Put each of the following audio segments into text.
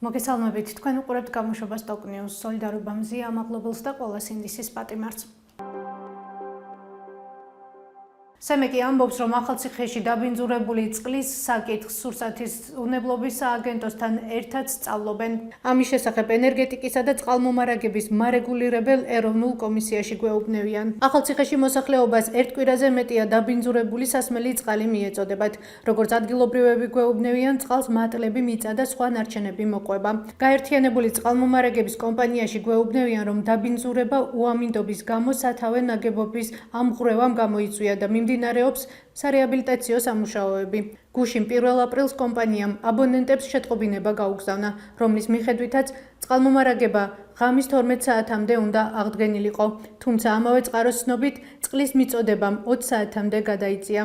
მოგესალმებით, თქვენ უყურებთ გამოშვებას Talk News. Სოლიდარობა მზია ამაღლებელს და ყველა სინდისის პატიმარს. სემეკი ამბობს, რომ ახალციხეში დაბინძურებული წყლის საკითხს სურსათის უნებლობის სააგენტოსთან ერთად სწავლობენ. ამის შესახებ ენერგეტიკისა და წყალმომარაგების მარეგულირებელ ეროვნულ კომისიაში გვეუბნებიან. ახალციხეში მოსახლეობას ერთ კვირაზე მეტია დაბინძურებული სასმელი წყალი მიეწოდებათ. როგორც ადგილობრივები გვეუბნებიან, წყალს მატლები, მიწა და სხვა ნარჩენები მოყვება. გაერთიანებული წყალმომარაგების კომპანიაში გვეუბნებიან, რომ დაბინძურება უამინდობის გამო სათავე ნაგებობის ამღვრევამ გამოიწვია და მიმდინარეობს სარეაბილიტაციო სამუშაოები. გუშინ 1 აპრილს კომპანიამ აბონენტებს შეტყობინება გაუგზავნა, რომლის მიხედვითაც წყალმომარაგება ღამის 12 საათამდე უნდა აღდგენილიყო, თუმცა ამავე წყაროს ცნობით წყლის მიწოდებამ 20 საათამდე გადაიწია.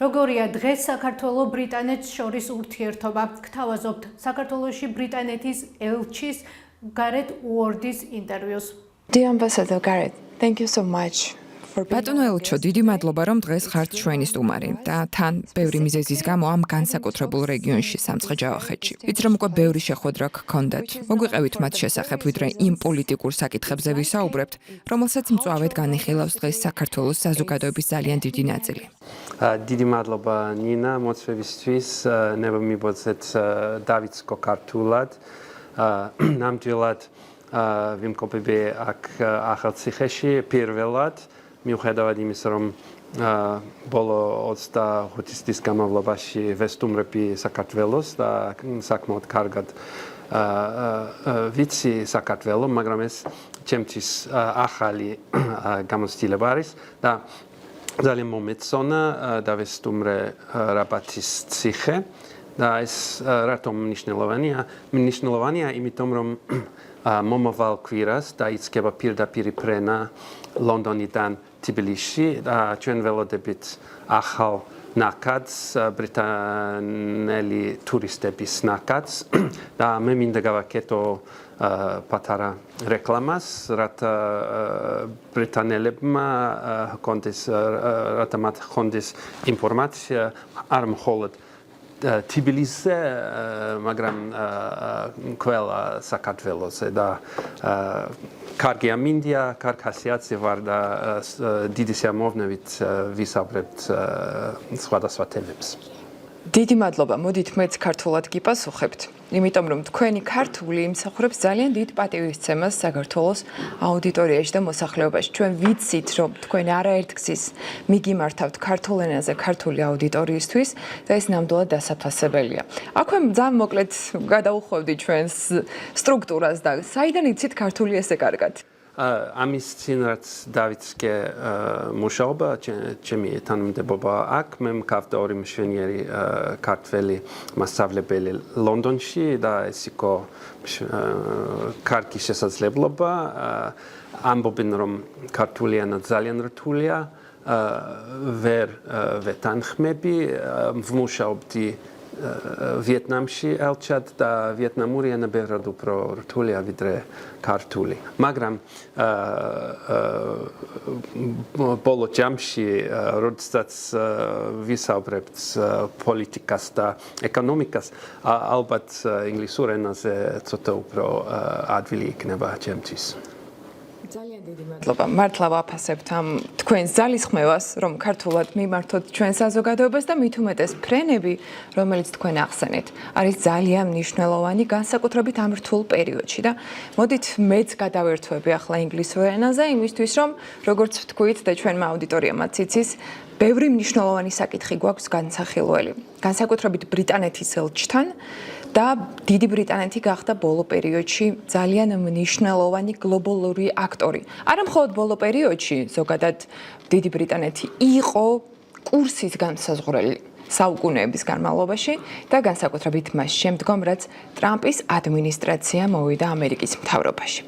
როგორია დღეს საქართველო-ბრიტანეთს შორის ურთიერთობა? გთავაზობთ საქართველოში ბრიტანეთის ელჩის გარეთ უორდის ინტერვიუს. Dear Ambassador Gareth, thank you so much. ბატონო ელჩო, დიდი მადლობა, რომ დღეს ხართ ჩვენი სტუმარი და თან ბევრი მიზეზის გამო ამ განსაკუთრებულ რეგიონში სამცხე-ჯავახეთში. ვიცი, რომ უკვე ბევრი შეხვედრა გქონდათ. მოგვიყევით მათ შესახებ, ვიდრე იმ პოლიტიკურ საკითხებზე ვისაუბრებთ, რომელსაც მწვავედ განიხილავს დღეს საქართველოს საზოგადოების ძალიან დიდი ნაწილი. დიდი მადლობა ნინა მოწვევისთვის, ნება მიბოძეთ დავიწყო ქართულად. ნამდვილად ვიმყოფები აქ ახალციხეში პირველად. მიუხედავად იმის, რომ ბოლო 25 წლის განმავლობაში ვესტუმრები საქართველოს და საკმაოდ კარგად ვიცი საქართველო, მაგრამ ეს ჩემთვის ახალი გამოცდილება არის და ძალიან მომეწონა და ვესტუმრე რაბათის ციხე და ეს რატომ მნიშვნელოვანია, იმიტომ რომ მომავალ კვირას დაიწყება პირდაპირ ფრენა ლონდონიდან თბილისში და ჩვენ ველოდებით ახალ ნაკადს, ბრიტანელი ტურისტების ნაკადს და მე მინდა გავაკეთო პატარა რეკლამას, რათა ბრიტანელებმა ჰქონდეს ინფორმაცია არ მხოლოდ თბილისზე, მაგრამ ყველა საქართველოზე და კარგი ამინდია, კარგ ხასიათზე ვარ და დიდი სიამოვნებით ვისაუბრებთ სხვადასხვა თემებს. დიდი მადლობა, მოდით მეც ქართულად გიპასუხებთ. იმიტომ რომ თქვენი ქართული იმსახურებს ძალიან დიდ პატივისცემას საქართველოს აუდიტორიაში და მოსახლეობაში. ჩვენ ვიცით, რომ თქვენ არაერთგზის მიგიმართავთ ქართულ ენაზე ქართული აუდიტორიისთვის და ეს ნამდვილად დასაფასებელია. აქვე ძალიან მოკლედ გადაუხვევდი ჩვენს სტრუქტურას და საიდან იცით ქართული ესე კარგად? ამის წინ რაც დავიწყე მუშაობა, ჩემი თანამდებობა აქ, მე მქავდა ორი მშვენიერი ქართველი მასწავლებელი ლონდონში და ეს იყო კარგი შესაძლებლობა. ამბობენ, რომ ქართული ენა ძალიან რთულია, ვერ ვეთანხმები, ვმუშაობდი ვიეტნამში ელჩად და ვიეტნამური ენა ბევრად უფრო რთულია ვიდრე ქართული. მაგრამ ბოლო ჯამში, როდესაც ვისაუბრებთ პოლიტიკას და ეკონომიკას, ალბათ ინგლისურ ენაზე ცოტა უფრო ადვილი იქნება ჩემთვის. ძალიან დიდი მადლობა. მართლა ვაფასებთ ამ თქვენს ძალისხმევას, რომ ქართულად მიმართოთ ჩვენ საზოგადოებას და მით უმეტეს ფრენები, რომელიც თქვენ ახსენეთ, არის ძალიან მნიშვნელოვანი განსაკუთრებით ამ რთულ პერიოდში და მოდით მეც გადავერთვები ახლა ინგლისურ ენაზე, იმისთვის რომ როგორც ვთქვით და ჩვენმა აუდიტორიამაც იცის, ბევრი მნიშვნელოვანი საკითხი გვაქვს განსახილველი. განსაკუთრებით ბრიტანეთის ელჩთან და დიდი ბრიტანეთი გახდა ბოლო პერიოდში ძალიან მნიშვნელოვანი გლობალური აქტორი. არა მხოლოდ ბოლო პერიოდში, ზოგადად დიდი ბრიტანეთი იყო კურსის განსაზღვრელი საუკუნეების განმავლობაში და განსაკუთრებით მას შემდგომ, რაც ტრამპის ადმინისტრაცია მოვიდა ამერიკის მთავრობაში.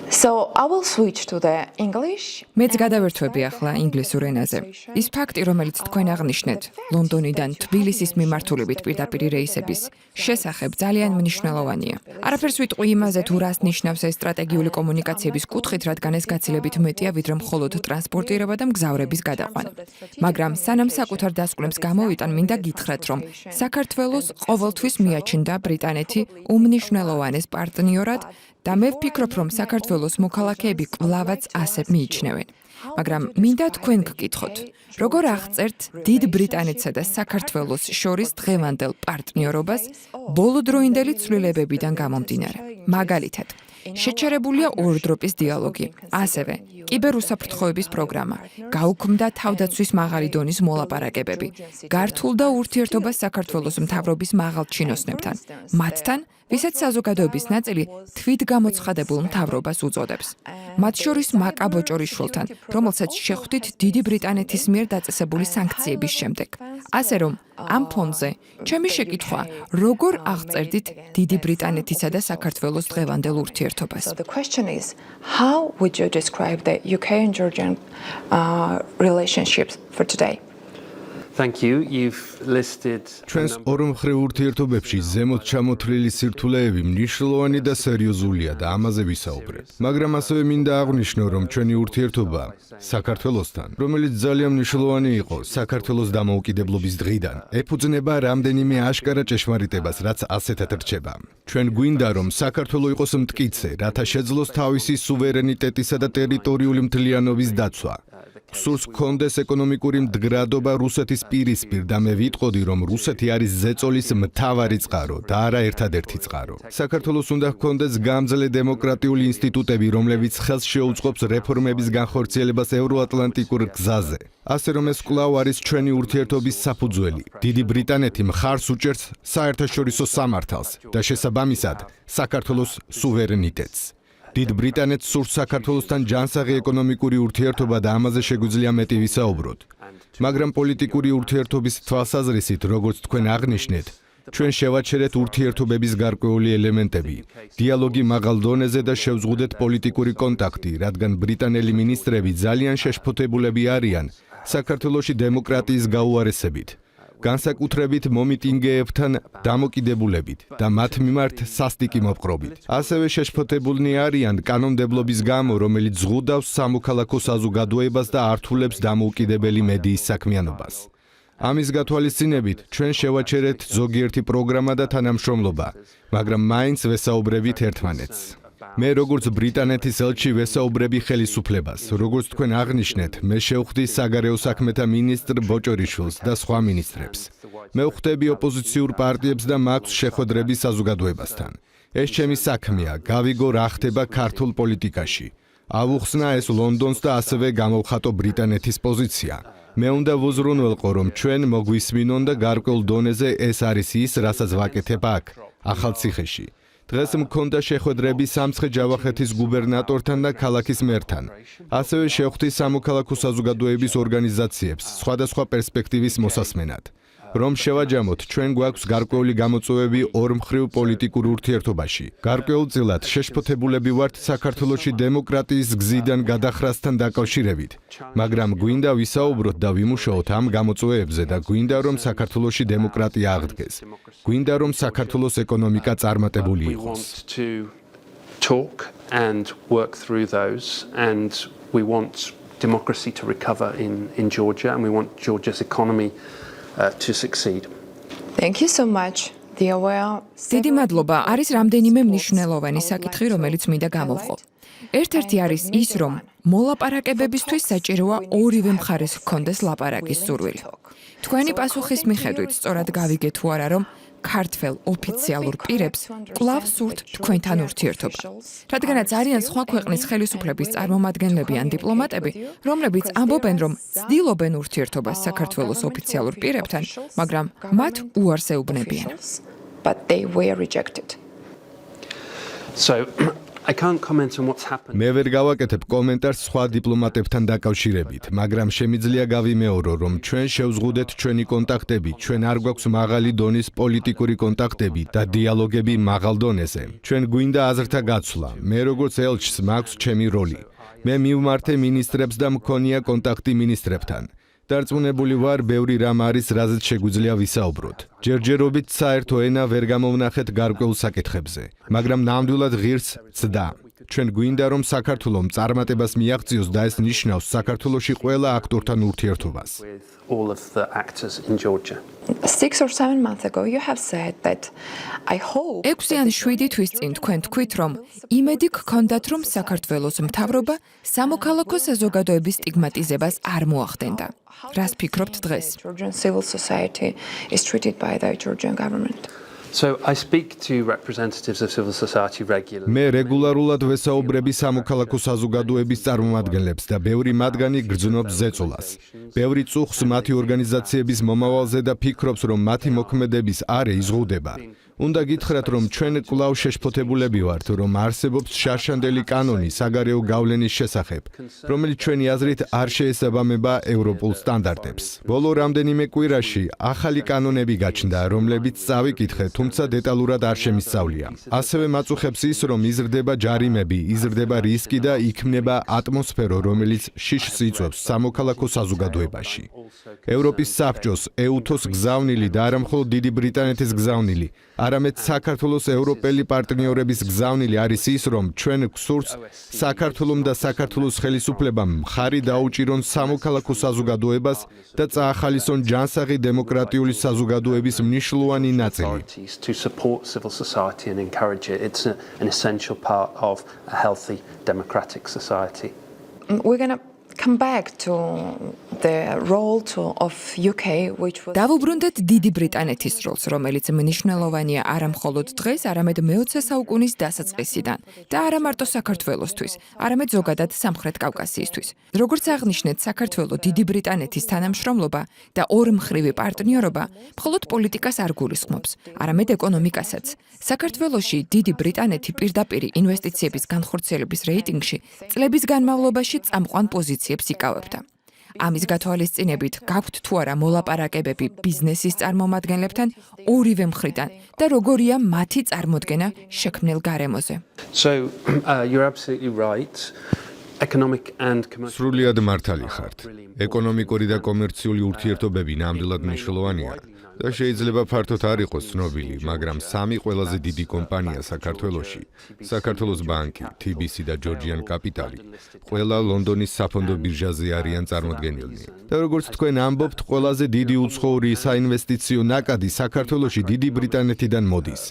So I will switch to the English. მეც გადავერთვები ახლა ინგლისურ ენაზე. ის ფაქტი, რომელიც თქვენ აღნიშნეთ, ლონდონიდან თბილისის მიმართულებით პირდაპირ რეისების შესახებ ძალიან მნიშვნელოვანია. არაფერს ვიტყვი იმაზე, თუ რას ნიშნავს ეს სტრატეგიული კომუნიკაციების კუთხით, რადგან ეს გაცილებით მეტია, ვიდრე მხოლოდ ტრანსპორტირება და მგზავრების გადაყვანა. მაგრამ სანამ საკუთარ დასკვნებს გამოვიტან, მინდა გითხრათ, რომ საქართველოს ყოველთვის მიაჩნდა ბრიტანეთი უმნიშვნელოვანეს პარტნიორად და მე ვფიქრობ, რომ საქართველოს მოქალაქეები კვლავაც ასე მიიჩნევენ. მაგრამ მინდა თქვენ გკითხოთ, როგორ აღწერთ დიდ ბრიტანეთსა და საქართველოს შორის დღევანდელ პარტნიორობას ბოლოდროინდელი ცვლილებებიდან გამომდინარე. მაგალითად, შეჩერებულია ორდროპის დიალოგი, ასევე კიბერუსაფრთხოების პროგრამა, გაუქმდა თავდაცვის მაღალი დონის მოლაპარაკებები, გართულდა ურთიერთობა საქართველოს მთავრობის მაღალჩინოსნებთან, მათთან, ვისაც საზოგადოების ნაწილი თვითგამოცხადებულ მთავრობას უწოდებს. მათ შორის მაკა ბოჭორიშვილთან, რომელსაც შეხვდით დიდი ბრიტანეთის მიერ დაწესებული სანქციების შემდეგ. ასე რომ, ამ ფონზე, ჩემი შეკითხვა, როგორ აღწერდით დიდი ბრიტანეთისა და საქართველოს დღევანდელ ურთიერთობას? So the question is, how would you describe the UK and Georgian relationships for today? Thank you. You've listed ჩვენს ორმხრივ ურთიერთობებში ზემოთ ჩამოთვლილი სირთულეები მნიშვნელოვანი და სერიოზულია და ამაზე ვისაუბრეთ. მაგრამ ასევე მინდა აღვნიშნო, რომ ჩვენი ურთიერთობა საქართველოსთან, რომელიც ძალიან მნიშვნელოვანი იყო საქართველოს დამოუკიდებლობის დღიდან, ეფუძნება რამდენიმე აშკარა ჭეშმარიტებას, რაც ასეთად რჩება. ჩვენ გვინდა, რომ საქართველო იყოს მტკიცე, რათა შეძლოს თავისი სუვერენიტეტისა და ტერიტორიული მთლიანობის დაცვა. სულს გქონდეს ეკონომიკური მდგრადობა რუსეთის პირისპირ და მე ვიტყოდი, რომ რუსეთი არის ზეწოლის მთავარი წყარო და არა ერთადერთი წყარო. საქართველოს უნდა გქონდეს გამძლე დემოკრატიული ინსტიტუტები, რომლებიც ხელს შეუწყობს რეფორმების განხორციელებას ევროატლანტიკურ გზაზე. ასე რომ ეს კვლავ არის ჩვენი ურთიერთობის საფუძველი. დიდი ბრიტანეთი მხარს უჭერს საერთაშორისო სამართალს და შესაბამისად საქართველოს სუვერენიტეტს. დიდ ბრიტანეთს სურს საქართველოსთან ჯანსაღი ეკონომიკური ურთიერთობა და ამაზე შეგვიძლია მეტი ვისაუბროთ. მაგრამ პოლიტიკური ურთიერთობის თვალსაზრისით, როგორც თქვენ აღნიშნეთ, ჩვენ შევაჩერეთ ურთიერთობების გარკვეული ელემენტები, დიალოგი მაღალ დონეზე და შევზღუდეთ პოლიტიკური კონტაქტი, რადგან ბრიტანელი მინისტრები ძალიან შეშფოთებულები არიან საქართველოში დემოკრატიის გაუარესებით. განსაკუთრებით მომიტინგეებთან დამოკიდებულებით და მათ მიმართ სასტიკი მოპყრობით. ასევე შეშფოთებულნი არიან კანონმდებლობის გამო, რომელიც ზღუდავს სამოქალაქო საზოგადოებას და ართულებს დამოუკიდებელი მედიის საქმიანობას. ამის გათვალისწინებით, ჩვენ შევაჩერეთ ზოგიერთი პროგრამა და თანამშრომლობა, მაგრამ მაინც ვესაუბრებით ერთმანეთს. მე როგორც ბრიტანეთის ელჩი ვესაუბრები ხელისუფლებას, როგორც თქვენ აღნიშნეთ, მე შევხვდი საგარეო საქმეთა მინისტრ ბოჭორიშვილს და სხვა მინისტრებს. მე ვხვდები ოპოზიციურ პარტიებს და მაქვს შეხვედრები საზოგადოებასთან. ეს ჩემი საქმეა, გავიგო რა ხდება ქართულ პოლიტიკაში. ავუხსნა ეს ლონდონს და ასევე გამოვხატო ბრიტანეთის პოზიცია. მე უნდა ვუზრუნველყო, რომ ჩვენ მოგვისმინონ და გარკვეულ დონეზე ეს არის ის, რასაც ვაკეთებ აქ, ახალციხეში. დღეს მქონდა შეხვედრები სამცხე-ჯავახეთის გუბერნატორთან და ქალაქის მერთან. ასევე შევხვდი სამოქალაქო საზოგადოების ორგანიზაციებს სხვადასხვა პერსპექტივის მოსასმენად. რომ შევაჯამოთ, ჩვენ გვაქვს გარკვეული გამოწვევები ორმხრივ პოლიტიკურ ურთიერთობაში. გარკვეულწილად შეშფოთებულები ვართ საქართველოში დემოკრატიის გზიდან გადახრასთან დაკავშირებით. მაგრამ გვინდა ვისაუბროთ და ვიმუშაოთ ამ გამოწვევებზე და გვინდა რომ საქართველოში დემოკრატია აღდგეს. გვინდა რომ საქართველოს ეკონომიკა წარმატებული იყოს. talk and work through those and we want democracy to recover in Georgia and we want Georgia's economy to succeed. Thank you so much. დიდი მადლობა. არის რამდენიმე მნიშვნელოვანი საკითხი, რომელიც მინდა გამოვყო. ერთ-ერთი არის ის, რომ მოლაპარაკებებისთვის საჭიროა ორივე მხარეს ჰქონდეს ლაპარაკის სურვილი. თქვენი პასუხის მიხედვით, სწორად გავიგეთ თუ არა, რომ ქართველ ოფიციალურ პირებს კვლავ სურთ თქვენთან ურთიერთობა. რადგანაც არიან სხვა ქვეყნის ხელისუფლების წარმომადგენლები ან დიპლომატები, რომლებიც ამბობენ, რომ ცდილობენ ურთიერთობას საქართველოს ოფიციალურ პირებთან, მაგრამ მათ უარს ეუბნებიან. But they were rejected. So I can't comment on what's happened. მე ვერ გავაკეთებ კომენტარს სხვა დიპლომატებთან დაკავშირებით, მაგრამ შემიძლია გავიმეორო, რომ ჩვენ შევზღუდეთ ჩვენი კონტაქტები, ჩვენ არ გვაქვს მაღალი დონის პოლიტიკური კონტაქტები და დიალოგები მაღალ დონეზე. ჩვენ გვინდა აზრთა გაცვლა. მე როგორც ელჩს მაქვს ჩემი როლი. მე მივმართე მინისტრებს და მქონია კონტაქტი მინისტრებთან. დარწმუნებული ვარ, ბევრი რამ არის, რაზეც შეგვიძლია ვისაუბროთ. ჯერჯერობით საერთო ენა ვერ გამოვნახეთ გარკვეულ საკითხებზე, მაგრამ ნამდვილად ღირს ცდა. ჩვენ გვინდა, რომ საქართველოს წარმატებას მიაღწიოს და ეს ნიშნავს საქართველოში ყველა აქტორთან ურთიერთობას. With all of the actors in Georgia. 6 or 7 months ago you have said that I hope 6 ან 7 თვის წინ თქვენ თქვით, რომ იმედი გქონდათ, რომ საქართველოს მთავრობა სამოქალაქო საზოგადოების სტიგმატიზებას არ მოახდენდა. რას ფიქრობთ დღეს? Georgian civil society is treated by the Georgian government. So I speak to representatives of civil society regularly. მე რეგულარულად ვესაუბრები სამოქალაქო საზოგადოების წარმომადგენლებს და ბევრი მათგანი გრძნობს ზეწოლას. ბევრი წუხს მათი ორგანიზაციების მომავალზე და ფიქრობს, რომ მათი მოქმედების არე იზღუდება. უნდა გითხრათ, რომ ჩვენ კვლავ შეშფოთებულები ვართ, რომ არსებობს შარშანდელი კანონი საგარეო გავლენის შესახებ, რომელიც ჩვენი აზრით არ შეესაბამება ევროპულ სტანდარტებს. ბოლო რამდენიმე კვირაში ახალი კანონები გაჩნდა, რომლებიც წავიკითხე, თუმცა დეტალურად არ შემისწავლია. ასევე მაწუხებს ის, რომ იზრდება ჯარიმები, იზრდება რისკი და იქმნება ატმოსფერო, რომელიც შიშს იწვევს სამოქალაქო საზოგადოებაში. ევროპის საბჭოს, EUTHO-ს გზავნილი და არა მხოლოდ დიდი ბრიტანეთის გზავნილი, არამედ საქართველოს ევროპელი პარტნიორების გზავნილი არის ის, რომ ჩვენ გვსურს საქართველოს და საქართველოს ხელისუფლებამ მხარი დაუჭირონ სამოქალაქო საზოგადოებას და წაახალისონ ჯანსაღი დემოკრატიული საზოგადოების მნიშვნელოვანი ნაწილი. To support civil society and encourage it. It's an essential part of a healthy democratic society. We're going to come back to the role of UK which was დავუბრუნდეთ დიდი ბრიტანეთის როლს, რომელიც მნიშვნელოვანია არა მხოლოდ დღეს, არამედ მე-20 საუკუნის დასაწყისიდან და არა მარტო საქართველოსთვის, არამედ ზოგადად სამხრეთ კავკასიისთვის. როგორც აღნიშნეთ, საქართველოს დიდი ბრიტანეთის თანამშრომლობა და ორმხრივი პარტნიორობა მხოლოდ პოლიტიკას არ გულისხმობს, არამედ ეკონომიკასაც. საქართველოში დიდი ბრიტანეთი პირდაპირ ინვესტიციების განხორციელების რეიტინგში წლების განმავლობაში წამყვან პოზიციებს იკავებდა. ამის გათვალისწინებით გაქვთ თუ არა მოლაპარაკებები ბიზნესის წარმომადგენლებთან ორივე მხრიდან და როგორია მათი წარმოდგენა შექმნილ გარემოზე. So you're absolutely right. Economic and commercial სრულიად მართალი ხართ. ეკონომიკური და კომერციული ურთიერთობები ნამდვილად მნიშვნელოვანია და შეიძლება ფართოდ არ იყოს ცნობილი, მაგრამ სამი ყველაზე დიდი კომპანია საქართველოში, საქართველოს ბანკი, TBC და Georgian Capital, ყველა ლონდონის საფონდო ბირჟაზე არიან წარმოდგენილნი. და როგორც თქვენ ამბობთ, ყველაზე დიდი უცხოური საინვესტიციო ნაკადი საქართველოში დიდი ბრიტანეთიდან მოდის.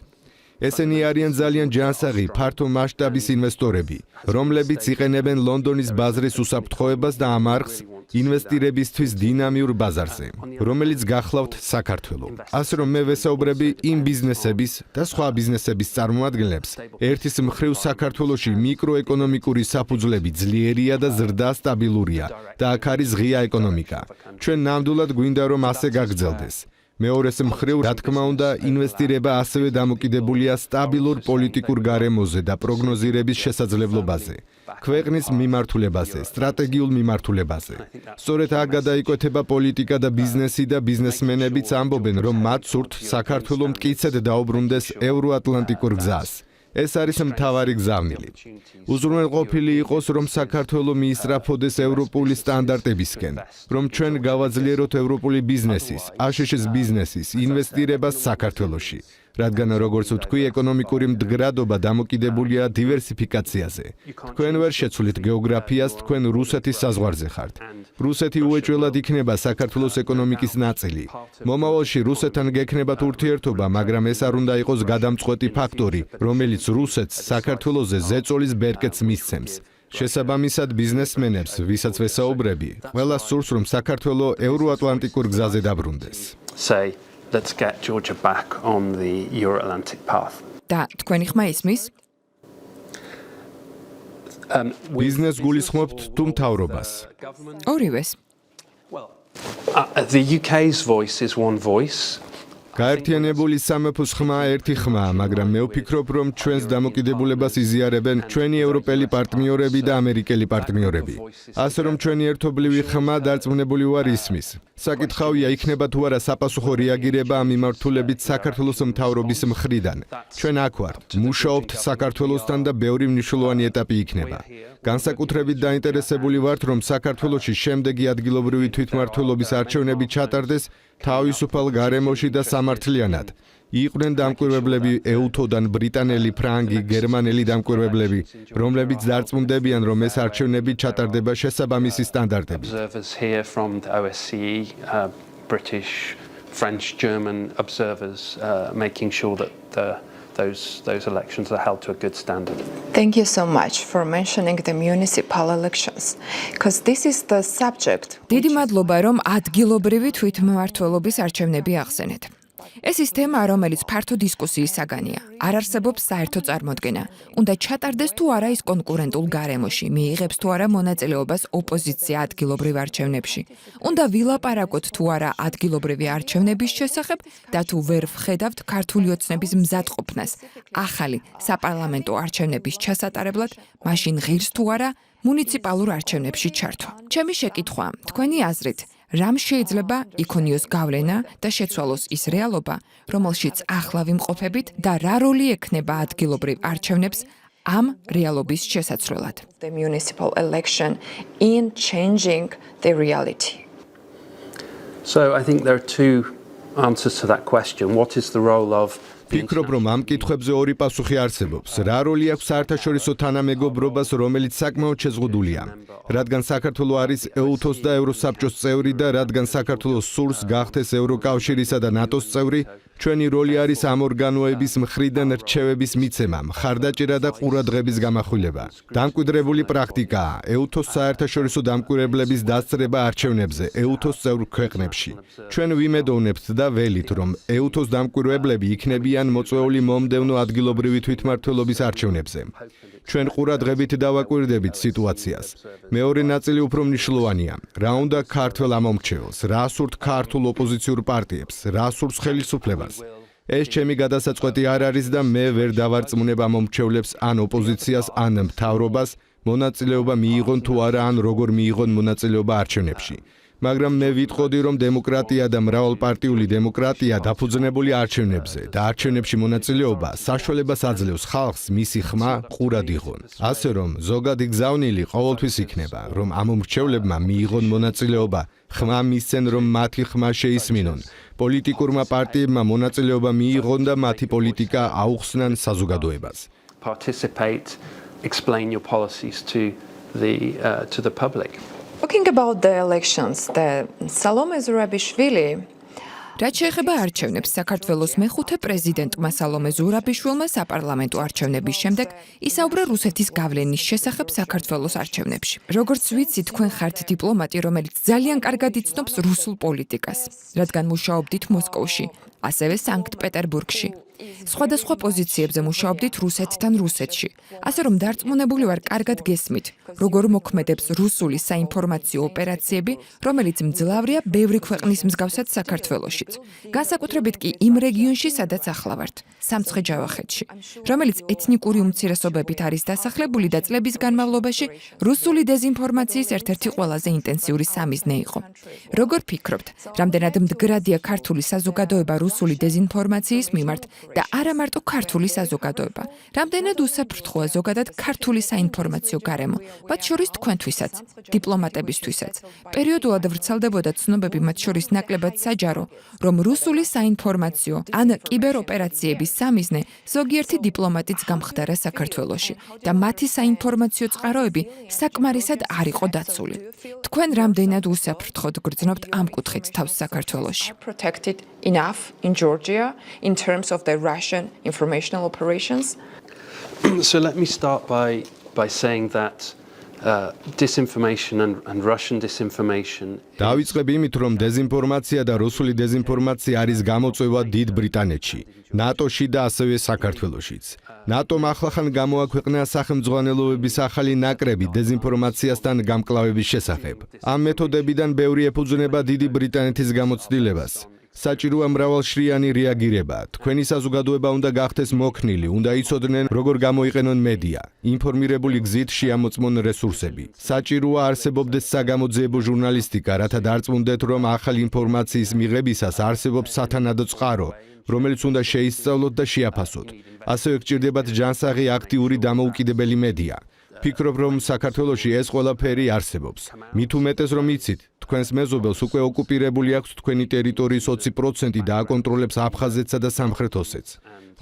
ესენი არიან ძალიან ჯანსაღი, ფართო მასშტაბის ინვესტორები, რომლებიც იყენებენ ლონდონის ბაზრის უსაფრთხოებას და ამ არხს ინვესტირებისთვის დინამიურ ბაზარზე, რომელიც გახლავთ საქართველო. ასე რომ მე ვესაუბრები იმ ბიზნესების და სხვა ბიზნესების წარმომადგენლებს, ერთის მხრივ საქართველოში მიკროეკონომიკური საფუძვლები ძლიერია და ზრდა სტაბილურია და აქ არის ღია ეკონომიკა. ჩვენ ნამდვილად გვინდა რომ ასე გაგრძელდეს. მეორეს მხრივ, რა თქმა უნდა, ინვესტირება ასევე დამოკიდებულია სტაბილურ პოლიტიკურ გარემოზე და პროგნოზირების შესაძლებლობაზე, ქვეყნის მიმართულებაზე, სტრატეგიულ მიმართულებაზე. სწორედ აქ გადაიკვეთება პოლიტიკა და ბიზნესი და ბიზნესმენებიც ამბობენ, რომ მათ სურთ საქართველოს მტკიცედ დაუბრუნდეს ევროატლანტიკურ გზას. ეს არის მთავარი გზავნილი. უზრუნველყოფილი იყოს, რომ საქართველო მიისწრაფოდეს ევროპული სტანდარტებისკენ, რომ ჩვენ გავაძლიეროთ ევროპული ბიზნესის, აშშ-ის ბიზნესის ინვესტირებას საქართველოში, რადგან როგორც ვთქვი, ეკონომიკური მდგრადობა დამოკიდებულია დივერსიფიკაციაზე. თქვენ ვერ შეცვლით გეოგრაფიას, თქვენ რუსეთის საზღვარზე ხართ. რუსეთი უეჭველად იქნება საქართველოს ეკონომიკის ნაწილი. მომავალში რუსეთთან გექნებათ ურთიერთობა, მაგრამ ეს არ უნდა იყოს გადამწყვეტი ფაქტორი, რომელიც რუსეთს საქართველოზე ზეწოლის ბერკეტს მისცემს. შესაბამისად ბიზნესმენებს, ვისაც ვესაუბრები, ყველას სურს, რომ საქართველო ევროატლანტიკურ გზაზე დაბრუნდეს. say, let's get Georgia back on the Euro-Atlantic path. და თქვენი ხმა ისმის? ბიზნეს გულისხმობთ თუ მთავრობას? ორივეს. The UK's voice is one voice. გაერთიანებული სამეფოს ხმა ერთი ხმაა, მაგრამ მე ვფიქრობ, რომ ჩვენს დამოკიდებულებას იზიარებენ ჩვენი ევროპელი პარტნიორები და ამერიკელი პარტნიორები. ასე რომ ჩვენი ერთობლივი ხმა დარწმუნებული ვარ ისმის. საკითხავია, იქნება თუ არა საფასუხო რეაგირება ამ მიმართულებით საქართველოს მთავრობის მხრიდან. ჩვენ აქ ვართ, მუშაობთ საქართველოსთან და ბევრი მნიშვნელოვანი ეტაპი იქნება. განსაკუთრებით დაინტერესებული ვართ, რომ საქართველოში შემდეგი ადგილობრივი თვითმმართველობის არჩევნები ჩატარდეს თავისუფალ გარემოში და სამართლიანად. იყვნენ დამკვირვებლები ეუთოდან ბრიტანელი, ფრანგი, გერმანელი დამკვირვებლები, რომლებიც დარწმუნდებიან, რომ ეს არჩევნები ჩატარდება შესაბამისი სტანდარტებით. Observers here from the OSCE, British, French, German observers, making sure that those elections are held to a good standard. Thank you so much for mentioning the municipal elections, because this is the subject. დიდი მადლობა, რომ ადგილობრივი თვითმმართველობის არჩევნები ახსენეთ. ეს ის თემა, რომელიც ფართო დისკუსიის საგანია. არ არსებობს საერთო წარმოდგენა. უნდა ჩატარდეს თუ არა ის კონკურენტულ გარემოში, მიიღებს თუ არა მონაწილეობას ოპოზიცია ადგილობრივ არჩევნებში. უნდა ვილაპარაკოთ თუ არა ადგილობრივი არჩევნების შესახებ და თუ ვერ ვხედავთ ქართული ოცნების მზადყოფნას ახალი საპარლამენტო არჩევნების ჩასატარებლად, მაშინ ღირს თუ არა მუნიციპალურ არჩევნებში ჩართვა. ჩემი შეკითხვაა, თქვენი აზრით, რამ შეიძლება იქონიოს გავლენა და შეცვალოს ის რეალობა, რომელშიც ახლა ვიმყოფებით და რა როლი ექნება ადგილობრივ არჩევნებს ამ რეალობის შესაცვლელად. The municipal election in changing the reality. So I think there are two answers to that question. What is the role of ვფიქრობ, რომ ამ კითხვებზე ორი პასუხი არსებობს. რა როლი აქვს საერთაშორისო თანამეგობრობას, რომელიც საკმაოდ შეზღუდულია? რადგან საქართველო არის EUTOS და ევროსაბჭოს წევრი და რადგან საქართველოს სურს გახდეს ევროკავშირისა და ნატოს წევრი, ჩვენი როლი არის ამ ორგანოების მხრიდან რჩევების მიცემა, მხარდაჭერა და ყურადღების გამახვილება. დამკვიდრებული პრაქტიკაა EUTOS საერთაშორისო დამკვირვებლების დასწრება არჩევნებზე EUTOS წევრ ქვეყნებში. ჩვენ ვიმედოვნებთ და ველით, რომ EUTOS დამკვირვებლები იქნებიან მოწვეული მომდევნო ადგილობრივი თვითმმართველობის არჩევნებზე. ჩვენ ყურადღებით დავაკვირდებით სიტუაციას. მეორე ნაწილი უფრო მნიშვნელოვანია. რა უნდა ქართველ ამომრჩეველს, რა სურთ ქართულ ოპოზიციურ პარტიებს, რა სურს ხელისუფლებას. ეს ჩემი გადასაწყვეტი არ არის და მე ვერ დავარწმუნებ ამომრჩევლებს ან ოპოზიციას, ან მთავრობას მონაწილეობა მიიღონ თუ არა, ან როგორ მიიღონ მონაწილეობა არჩევნებში. მაგრამ მე ვიტყოდი, რომ დემოკრატია და მრავალპარტიული დემოკრატია დაფუძნებული არჩევნებზე და არჩევნებში მონაწილეობა საშუალებას აძლევს ხალხს მისი ხმა ყურად იღონ. ასე რომ ზოგადი გზავნილი ყოველთვის იქნება, რომ ამომრჩევლებმა მიიღონ მონაწილეობა, ხმა მისცენ, რომ მათი ხმა შეისმინონ. პოლიტიკურმა პარტიებმა მონაწილეობა მიიღონ და მათი პოლიტიკა აუხსნან საზოგადოებას. Participate, explain your policies to the public. Talking about the elections, the Salome Zurabishvili რაც შეეხება არჩევნებს, საქართველოს მეხუთე პრეზიდენტმა სალომე ზურაბიშვილმა საპარლამენტო არჩევნების შემდეგ ისაუბრა რუსეთის გავლენის შესახებ საქართველოს არჩევნებში. როგორც ვიცი, თქვენ ხართ დიპლომატი, რომელიც ძალიან კარგად იცნობს რუსულ პოლიტიკას, რადგან მუშაობდით მოსკოვში, ასევე სანქტ-პეტერბურგში. სხვადასხვა პოზიციებზე მუშაობდით რუსეთთან რუსეთში. ასე რომ დარწმუნებული ვარ, კარგად გესმით, როგორ მოქმედებს რუსული საინფორმაციო ოპერაციები, რომელიც მძლავრია ბევრი ქვეყნის მსგავსად საქართველოშიც. განსაკუთრებით კი იმ რეგიონში, სადაც ახლა ვართ, სამცხე-ჯავახეთში, რომელიც ეთნიკური უმცირესობებით არის დასახლებული და წლების განმავლობაში რუსული დეზინფორმაციის ერთ-ერთი ყველაზე ინტენსიური სამიზნე იყო. როგორ ფიქრობთ, რამდენად მდგრადია ქართული საზოგადოება რუსული დეზინფორმაციის მიმართ და არა მარტო ქართული საზოგადოება. რამდენად უსაფრთხოა ზოგადად ქართული საინფორმაციო გარემო, მათ შორის თქვენთვისაც, დიპლომატებისთვისაც. პერიოდულად ვრცელდებოდა ცნობები, მათ შორის ნაკლებად საჯარო, რომ რუსული საინფორმაციო ან კიბეროპერაციების სამიზნე ზოგიერთი დიპლომატიც გამხდარა საქართველოში და მათი საინფორმაციო წყაროები საკმარისად არ იყო დაცული. თქვენ რამდენად უსაფრთხოდ გრძნობთ ამ კუთხით თავს საქართველოში? protected enough in Georgia in terms of the Russian informational operations? So let me start by saying that disinformation and Russian disinformation. დავიწყებ იმით, რომ დეზინფორმაცია და რუსული დეზინფორმაცია არის გამოწვევა დიდ ბრიტანეთში, ნატოში და ასევე საქართველოშიც. ნატომ ახლახან გამოაქვეყნა სახელმძღვანელოების ახალი ნაკრები დეზინფორმაციასთან გამკლავების შესახებ. ამ მეთოდებიდან ბევრი ეფუძნება დიდი ბრიტანეთის გამოცდილებას. საჭიროა მრავალშრიანი რეაგირება. თქვენი საზოგადოება უნდა გახდეს მოქნილი, უნდა იცოდნენ, როგორ გამოიყენონ მედია, ინფორმირებული გზით შეამოწმონ რესურსები. საჭიროა არსებობდეს საგამოძიებო ჟურნალისტიკა, რათა დარწმუნდეთ, რომ ახალი ინფორმაციის მიღებისას არსებობს სათანადო წყარო, რომელიც უნდა შეისწავლოთ და შეაფასოთ. ასევე გჭირდებათ ჯანსაღი აქტიური დამოუკიდებელი მედია. ფიქრობ, რომ საქართველოში ეს ყველაფერი არსებობს. მით უმეტეს რომ იცით, თქვენს მეზობელს უკვე ოკუპირებული აქვს თქვენი ტერიტორიის 20% და აკონტროლებს აფხაზეთსა და სამხრეთ ოსეთს.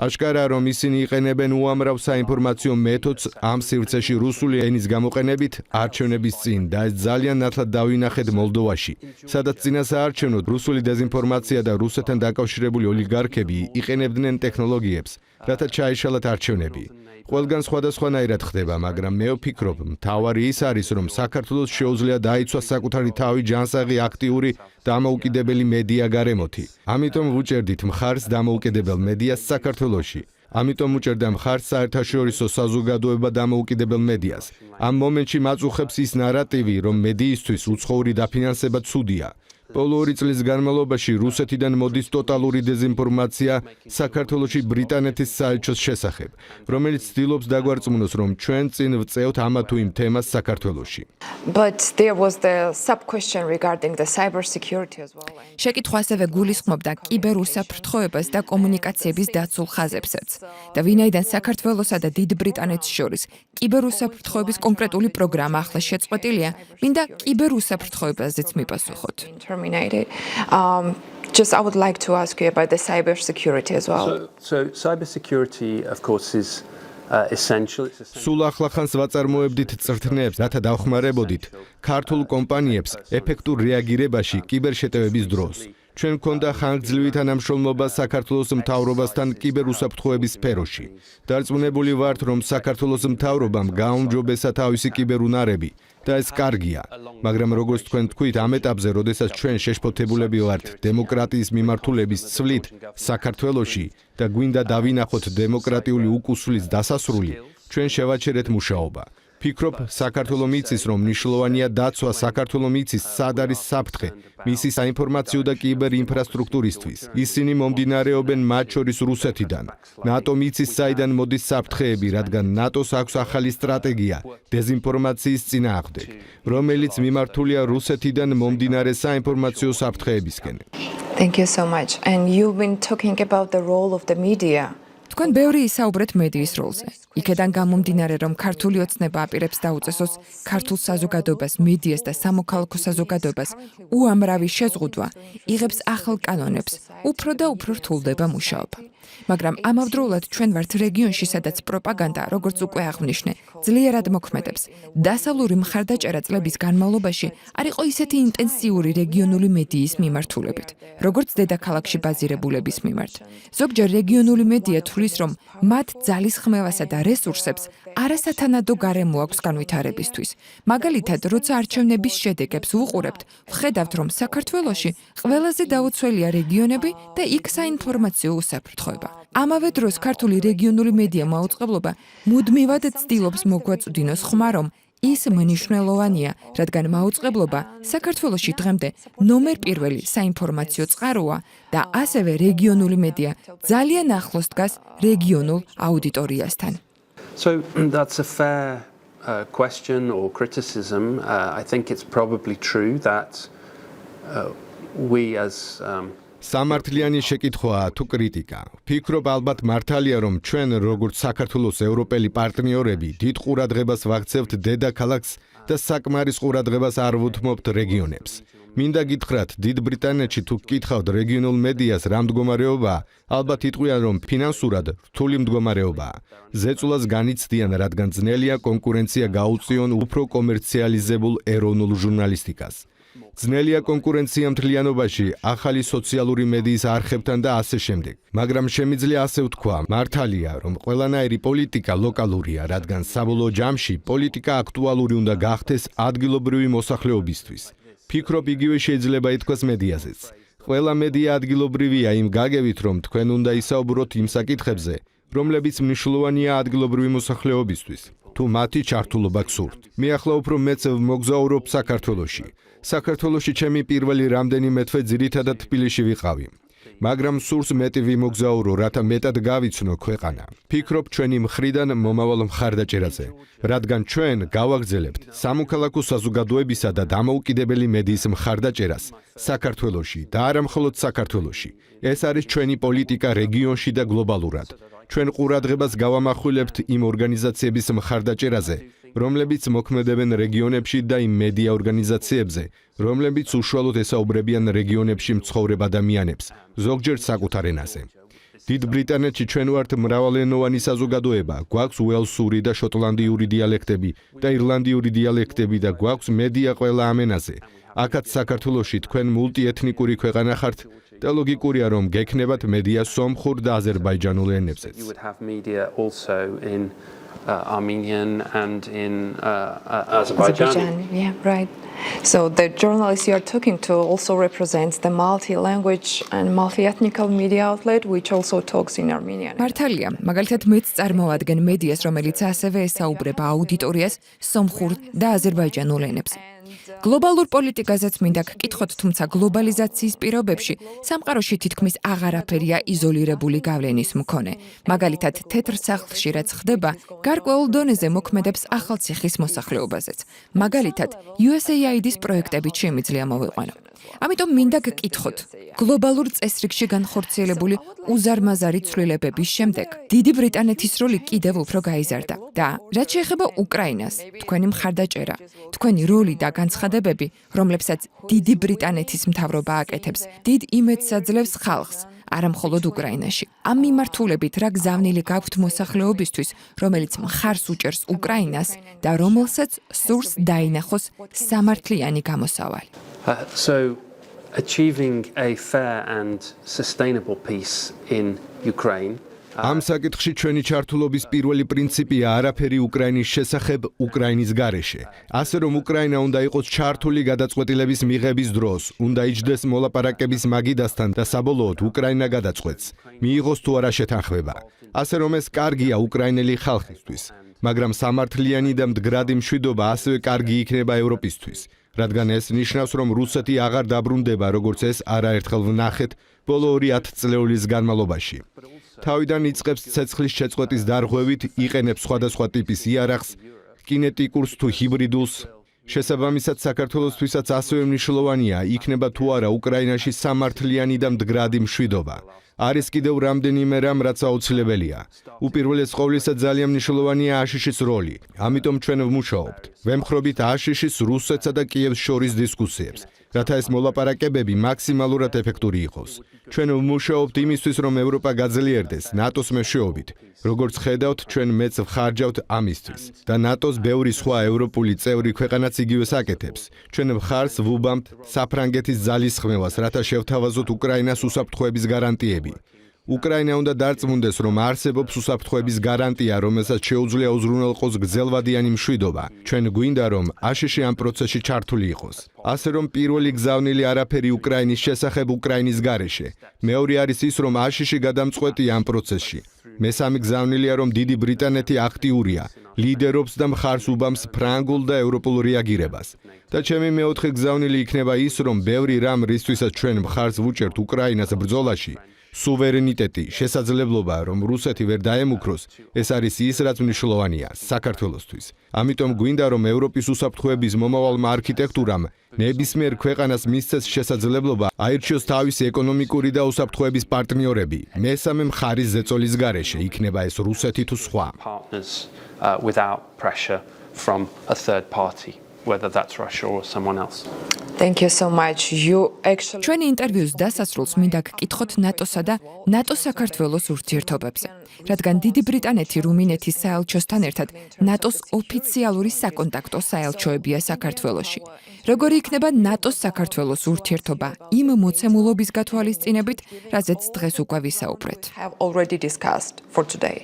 აშკარაა, რომ ისინი იყენებენ უამრავ საინფორმაციო მეთოდს ამ სივრცეში რუსული ენის გამოყენებით არჩევნების წინ და ეს ძალიან ნათლად დავინახეთ მოლდოვაში, სადაც წინასაარჩევნოდ რუსული დეზინფორმაცია და რუსეთთან დაკავშირებული ოლიგარქები იყენებდნენ ტექნოლოგიებს, რათა ჩაეშალათ არჩევნები. ყველგან სხვადასხვანაირად ხდება, მაგრამ მე ვფიქრობ, მთავარი ის არის, რომ საქართველოს შეუძლია დაიცვას საკუთარი თავი ჯანსაღი აქტიური დამოუკიდებელი მედია გარემოთი. ამიტომ ვუჭერდით მხარს დამოუკიდებელ მედიას საქართველოში. ამიტომ უჭერდა მხარს საერთაშორისო საზოგადოება დამოუკიდებელ მედიას. ამ მომენტში მაწუხებს ის ნარატივი, რომ მედიისთვის უცხოური დაფინანსება ცუდია. ბოლო 2 წლის განმავლობაში რუსეთიდან მოდის ტოტალური დეზინფორმაცია საქართველოში ბრიტანეთის საელჩოს შესახებ, რომელიც ცდილობს დაგვარწმუნოს, რომ ჩვენ წინ ვწევთ ამა თუ იმ თემას საქართველოში. But there was the sub-question regarding the cyber security as well. შეკითხვა ასევე გულისხმობდა კიბერუსაფრთხოებას და კომუნიკაციების დაცულ ხაზებსაც. და ვინაიდან საქართველოსა და დიდ ბრიტანეთს შორის კიბერუსაფრთხოების კონკრეტული პროგრამა ახლა შეწყვეტილია, მინდა კიბერუსაფრთხოებაზეც მიპასუხოთ. Terminated. Just I would like to ask you about the cyber security as well. So cybersecurity, of course, is essential. სულ ახლახანს ვაწარმოებდით წრთნებს, რათა დავხმარებოდით ქართულ კომპანიებს ეფექტურ რეაგირებაში კიბერშეტევების დროს. ჩვენ გვქონდა ხანგრძლივი თანამშრომლობა საქართველოს მთავრობასთან კიბერუსაფრთხოების სფეროში. დარწმუნებული ვართ, რომ საქართველოს მთავრობამ გააუმჯობესა თავისი კიბერუნარები და ეს კარგია. მაგრამ როგორც თქვენ თქვით, ამ ეტაპზე, როდესაც ჩვენ შეშფოთებულები ვართ დემოკრატიის მიმართულების ცვლით საქართველოში და გვინდა დავინახოთ დემოკრატიული უკუსვლის დასასრული, ჩვენ შევაჩერეთ მუშაობა. ფიქრობ, საქართველო მიცის, რომ მნიშვნელოვანია დაცვა საქართველო მიცის სად არის საფრთხე, მისი საინფორმაციო და კიბერ ინფრასტრუქტურისთვის. ისინი მომდინარეობენ მათ შორის რუსეთიდან. ნატო მიცის საიდან მოდის საფრთხეები, რადგან ნატოს აქვს ახალი სტრატეგია დეზინფორმაციის წინააღმდეგ, რომელიც მიმართულია რუსეთიდან მომდინარე საინფორმაციო საფრთხეებისკენ. Thank you so much. And you've been talking about the role of the media. თქვენ ბევრი ისაუბრეთ მედიის როლზე. იქედან გამომდინარე, რომ ქართული ოცნება აპირებს დაუწესოს ქართულ საზოგადოებას, მედიას და სამოქალაქო საზოგადოებას უამრავი შეზღუდვა, იღებს ახალ კანონებს, უფრო და უფრო რთულდება მუშაობა. მაგრამ ამავდროულად ჩვენ ვართ რეგიონში, სადაც პროპაგანდა, როგორც უკვე აღვნიშნე, ძლიერად მოქმედებს. დასავლური მხარდაჭერა წლების განმავლობაში არ იყო ისეთი ინტენსიური რეგიონული მედიის მიმართულებით, როგორც დედაქალაქში ბაზირებულების მიმართ. ზოგჯერ რეგიონული მედია თვლის, რომ მათ ძალისხმევასა და რესურსებს არასათანადო გარემო აქვს განვითარებისთვის. მაგალითად, როცა არჩევნების შედეგებს ვუყურებთ, ვხედავთ, რომ საქართველოში ყველაზე დაუცველია რეგიონები და იქ საინფორმაციო უსაფრთხოება. ამავე დროს ქართული რეგიონული მედია მაუწყებლობა მუდმივად ცდილობს მოგვაწვდინოს ხმა, რომ ის მნიშვნელოვანია, რადგან მაუწყებლობა საქართველოში დღემდე ნომერ პირველი საინფორმაციო წყაროა და ასევე რეგიონული მედია ძალიან ახლოს დგას რეგიონულ აუდიტორიასთან. So that's a fair question or criticism. I think it's probably true that we as სამართლიანი შეკითხვაა თუ კრიტიკა. ვფიქრობ ალბათ მართალია, რომ ჩვენ როგორც საქართველოს ევროპელი პარტნიორები დიდ ყურადღებას ვაქცევთ დედაქალაქს და საკმარის ყურადღებას არ ვუთმობთ რეგიონებს. მინდა გითხრათ, დიდ ბრიტანეთში თუ გკითხავთ რეგიონულ მედიას რა მდგომარეობაა, ალბათ იტყვიან, რომ ფინანსურად რთული მდგომარეობაა. ზეწოლას განიცდიან, რადგან ძნელია კონკურენცია გაუწიონ უფრო კომერციალიზებულ ეროვნულ ჟურნალისტიკას. ძნელია კონკურენცია მთლიანობაში ახალი სოციალური მედიის არხებთან და ასე შემდეგ. მაგრამ შემიძლია ასე ვთქვა, მართალია, რომ ყველანაირი პოლიტიკა ლოკალურია, რადგან საბოლოო ჯამში პოლიტიკა აქტუალური უნდა გახდეს ადგილობრივი მოსახლეობისთვის. ფიქრობ, იგივე შეიძლება ითქვას მედიაზეც. ყველა მედია ადგილობრივია იმ გაგებით, რომ თქვენ უნდა ისაუბროთ იმ საკითხებზე, რომლებიც მნიშვნელოვანია ადგილობრივი მოსახლეობისთვის, თუ მათი ჩართულობა გსურთ. მე ახლა უფრო მეც მოგზაურობ საქართველოში. საქართველოში ჩემი პირველი რამდენიმე თვე ძირითადად თბილისში ვიყავი. მაგრამ სურს მეტი ვიმოგზაურო, რათა მეტად გავიცნო ქვეყანა. ფიქრობ ჩვენი მხრიდან მომავალ მხარდაჭერაზე, რადგან ჩვენ გავაგრძელებთ სამოქალაქო საზოგადოებისა და დამოუკიდებელი მედიის მხარდაჭერას საქართველოში და არა მხოლოდ საქართველოში. ეს არის ჩვენი პოლიტიკა რეგიონში და გლობალურად. ჩვენ ყურადღებას გავამახვილებთ იმ ორგანიზაციების მხარდაჭერაზე, რომლებიც მოქმედებენ რეგიონებში და იმ მედია ორგანიზაციებზე, რომლებიც უშუალოდ ესაუბრებიან რეგიონებში მცხოვრებ ადამიანებს, ზოგჯერ საკუთარ ენაზე. დიდ ბრიტანეთში ჩვენ ვართ მრავალენოვანი საზოგადოება, გვაქვს უელსური და შოტლანდიური დიალექტები და ირლანდიური დიალექტები და გვაქვს მედია ყველა ამ ენაზე. აქაც საქართველოში თქვენ მულტიეთნიკური ქვეყანა ხართ და ლოგიკურია რომ გექნებათ მედია სომხურ და აზერბაიჯანულ ენებზეც. You would have media also in Armenian and in Azerbaijan. Yeah, right. So the journalist you are talking to also represents the multi-language and multi-ethnical media outlet which also talks in Armenian. მართალია, მაგალითად მეც წარმოვადგენ მედიას, რომელიც ასევე ესაუბრება აუდიტორიას სომხურ და აზერბაიჯანულ ენებს. გლობალურ პოლიტიკაზეც მინდა გკითხოთ, თუმცა გლობალიზაციის პირობებში სამყაროში თითქმის აღარაფერია იზოლირებული გავლენის მქონე. მაგალითად, თეთრ სახლში რაც ხდება, გარკვეულ დონეზე მოქმედებს ახალციხის მოსახლეობაზეც. მაგალითად, USAID-ის პროექტებით შემიძლია მოვიყვანო. ამიტომ მინდა გკითხოთ, გლობალურ წესრიგში განხორციელებული უზარმაზარი ცვლილებების შემდეგ დიდი ბრიტანეთის როლი კიდევ უფრო გაიზარდა და რაც შეეხება უკრაინას, თქვენი მხარდაჭერა, თქვენი როლი და განცხადებები, რომლებსაც დიდი ბრიტანეთის მთავრობა აკეთებს, დიდ იმედს აძლევს ხალხს, არა მხოლოდ უკრაინაში. ამ მიმართულებით რა გზავნილი გაქვთ მოსახლეობისთვის, რომელიც მხარს უჭერს უკრაინას და რომელსაც სურს დაინახოს სამართლიანი გამოსავალი. So achieving a fair and sustainable peace in Ukraine. ამ საკითხში ჩვენი ჩართულობის პირველი პრინციპია არაფერი უკრაინის შესახებ უკრაინის გარეშე. ასე რომ უკრაინა უნდა იყოს ჩართული გადაწყვეტილების მიღების დროს, უნდა იჯდეს მოლაპარაკების მაგიდასთან და საბოლოოდ უკრაინა გადაწყვეტს, მიიღოს თუ არა შეთანხმება. ასე რომ ეს კარგია უკრაინელი ხალხისთვის, მაგრამ სამართლიანი და მდგრადი მშვიდობა ასევე კარგი იქნება ევროპისთვის. რადგან ეს ნიშნავს, რომ რუსეთი აღარ დაბრუნდება, როგორც ეს არაერთხელ ვნახეთ ბოლო 2 წლეულის განმავლობაში. თავიდან იწყებს ცეცხლის შეწყვეტის დარღვევით, იყენებს სხვადასხვა ტიპის იარაღს, კინეტიკურს თუ ჰიბრიდულს. შესაბამისად, საქართველოსთვისაც ასევე მნიშვნელოვანია, იქნება თუ არა უკრაინაში სამართლიანი და მდგრადი მშვიდობა. არის კიდევ რამდენიმე რამ, რაც აუცილებელია. უპირველეს ყოვლისა ძალიან მნიშვნელოვანია აშშ-ის როლი. ამიტომ ჩვენ ვმუშაობთ. ვემხრობით აშშ-ის რუსეთსა და კიევს შორის დისკუსიებს, რათა ეს მოლაპარაკებები მაქსიმალურად ეფექტური იყოს. ჩვენ ვმუშაობთ იმისთვის, რომ ევროპა გაძლიერდეს ნატოს მეშვეობით. როგორც ხედავთ, ჩვენ მეც ვხარჯავთ ამისთვის და ნატოს ბევრი სხვა ევროპული წევრი ქვეყანაც იგივეს აკეთებს. ჩვენ მხარს ვუბამთ საფრანგეთის ძალისხმევას, რათა შევთავაზოთ უკრაინას უსაფრთხოების გარანტიები. უკრაინა უნდა დარწმუნდეს, რომ არსებობს უსაფრთხოების გარანტია, რომელსაც შეუძლია უზრუნველყოს გრძელვადიანი მშვიდობა. ჩვენ გვინდა, რომ აშშ ამ პროცესში ჩართული იყოს. ასე რომ პირველი გზავნილი არაფერი უკრაინის შესახებ უკრაინის გარეშე. მეორე არის ის, რომ აშშ გადამწყვეტია ამ პროცესში. მესამე გზავნილია, რომ დიდი ბრიტანეთი აქტიურია, ლიდერობს და მხარს უბამს ფრანგულ და ევროპულ რეაგირებას. და ჩემი მეოთხე გზავნილი იქნება ის, რომ ბევრი რამ, რისთვისაც ჩვენ მხარს ვუჭერთ უკრაინას ბრძოლაში, სუვერენიტეტი, შესაძლებლობა, რომ რუსეთი ვერ დაემუქროს, ეს არის ის, რაც მნიშვნელოვანია საქართველოსთვის. ამიტომ გვინდა, რომ ევროპის უსაფრთხოების მომავალმა არქიტექტურამ ნებისმიერ ქვეყანას მისცეს შესაძლებლობა აირჩიოს თავისი ეკონომიკური და უსაფრთხოების პარტნიორები, მესამე მხარის ზეწოლის გარეშე, იქნება ეს რუსეთი თუ სხვა. Partners without pressure from a third party, whether that's Russia or someone else. Thank you so much. You actually ჩვენი ინტერვიუს დასასრულს მინდა გკითხოთ ნატოსა და ნატო-საქართველოს ურთიერთობებზე. რადგან დიდი ბრიტანეთი რუმინეთის საელჩოსთან ერთად ნატოს ოფიციალური საკონტაქტო საელჩოებია საქართველოში. როგორი იქნება ნატოს-საქართველოს ურთიერთობა იმ მოცემულობის გათვალისწინებით, რაზეც დღეს უკვე ვისაუბრეთ. have already discussed for today.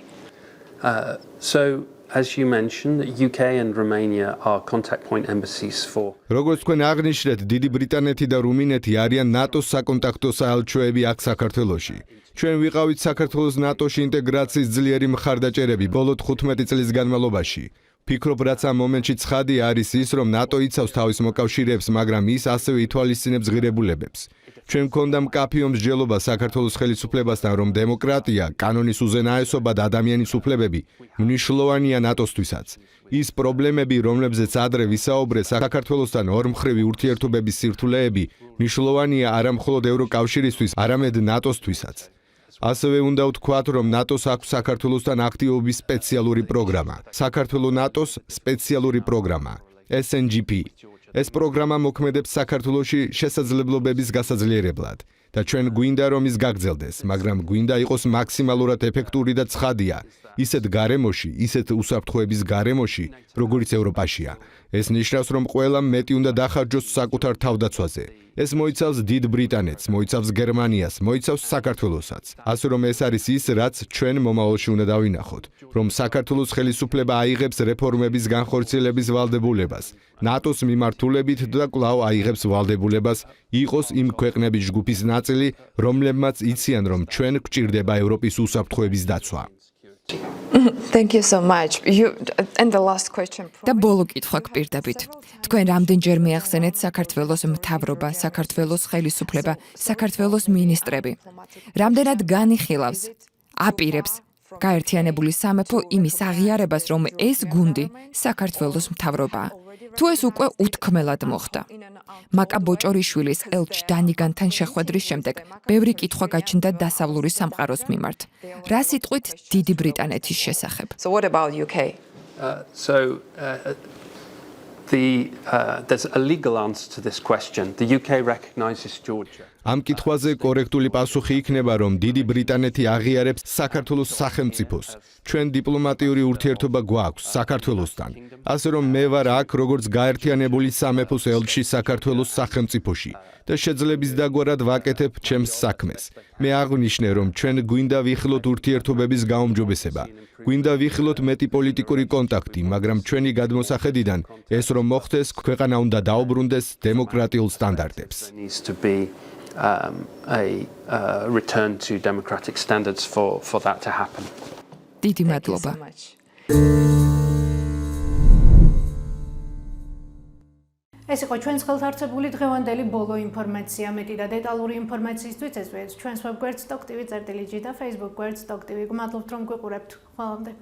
So, as you mentioned, UK and Romania are contact point embassies for. როგორც თქვენ აღნიშნეთ, დიდი ბრიტანეთი და რუმინეთი არიან ნატოს საკონტაქტო საელჩოები აქ საქართველოში. ჩვენ ვიყავით საქართველოს ნატოში ინტეგრაციის ძლიერი მხარდაჭერები ბოლო 15 წლის განმავლობაში. ფიქრობ, რაც ამ მომენტში ცხადია არის ის, რომ ნატო იცავს თავის მოკავშირეებს, მაგრამ ის ასევე ითვალისწინებს ღირებულებებს. ჩვენ გქონდა მკაფიო მსჯელობა საქართველოს ხელისუფლებასთან, რომ დემოკრატია, კანონის უზენაესობა და ადამიანის უფლებები მნიშვნელოვანია ნატოსთვისაც. ის პრობლემები, რომლებზეც ადრე ვისაუბრე, საქართველოსთან ორმხრივი ურთიერთობების სირთულეები მნიშვნელოვანია არა მხოლოდ ევროკავშირისთვის, არამედ ნატოსთვისაც. ასევე უნდა ვთქვათ, რომ ნატოს აქვს საქართველოსთან აქტივობის სპეციალური პროგრამა. საქართველოს ნატოს სპეციალური პროგრამა SNGP. ეს პროგრამა მოქმედებს საქართველოში შესაძლებლობების გასაძლიერებლად და ჩვენ გვინდა რომ ის გაგრძელდეს, მაგრამ გვინდა იყოს მაქსიმალურად ეფექტური და ცხადია, ისეთ გარემოში, ისეთ უსაფრთხოების გარემოში, როგორიც ევროპაშია. ეს ნიშნავს, რომ ყველამ მეტი უნდა დახარჯოს საკუთარ თავდაცვაზე. ეს მოიცავს დიდ ბრიტანეთს, მოიცავს გერმანიას, მოიცავს საქართველოსაც. ასე რომ ეს არის ის, რაც ჩვენ მომავალში უნდა დავინახოთ, რომ საქართველოს ხელისუფლება აიღებს რეფორმების განხორციელების ვალდებულებას, ნატოს მიმართულებით და კვლავ აიღებს ვალდებულებას იყოს იმ ქვეყნების ჯგუფის ნაწილი, რომლებმაც იციან, რომ ჩვენ გვჭირდება ევროპის უსაფრთხოების დაცვა. Thank you so much. And the last question. და ბოლო კითხვა გპირდებით. თქვენ რამდენჯერ მიახსენეთ საქართველოს მთავრობა, საქართველოს ხელისუფლება, საქართველოს მინისტრები. რამდენად განიხილავს, აპირებს გაერთიანებული სამეფო იმის აღიარებას, რომ ეს გუნდი საქართველოს მთავრობაა. თუ ეს უკვე უთქმელად მოხდა. მაკა ბოჭორიშვილის ელჩ დანიგანთან შეხვედრის შემდეგ ბევრი კითხვა გაჩნდა დასავლური სამყაროს მიმართ. რა სიტყვით დიდი ბრიტანეთის შესახებ? So what about UK? There's a legal answer to this question. The UK recognizes Georgia. ამ კითხვაზე კორექტული პასუხი იქნება, რომ დიდი ბრიტანეთი აღიარებს საქართველოს სახელმწიფოს. ჩვენ დიპლომატიური ურთიერთობა გვაქვს საქართველოსთან. ასე რომ მე ვარ აქ როგორც გაერთიანებული სამეფოს ელჩი საქართველოს სახელმწიფოში და შეძლების დაგვარად ვაკეთებ ჩემს საქმეს. მე აღვნიშნე, რომ ჩვენ გვინდა ვიხილოთ ურთიერთობების გაუმჯობესება. გვინდა ვიხილოთ მეტი პოლიტიკური კონტაქტი, მაგრამ ჩვენი გადმოსახედიდან ეს რომ მოხდეს, ქვეყანა უნდა დაუბრუნდეს დემოკრატიულ სტანდარტებს. A return to democratic standards for that to happen. დიდი მადლობა. ეს იყო ჩვენს ხელთარცებული დღევანდელი ბოლო ინფორმაცია. მეტი და დეტალური ინფორმაციისთვის ესვეც ჩვენს ვებგვერდს Stock TV-წერტილი და Facebook გვერდს Stock TV. გმადლობთ რომ გვიყურებთ. ყველამდე.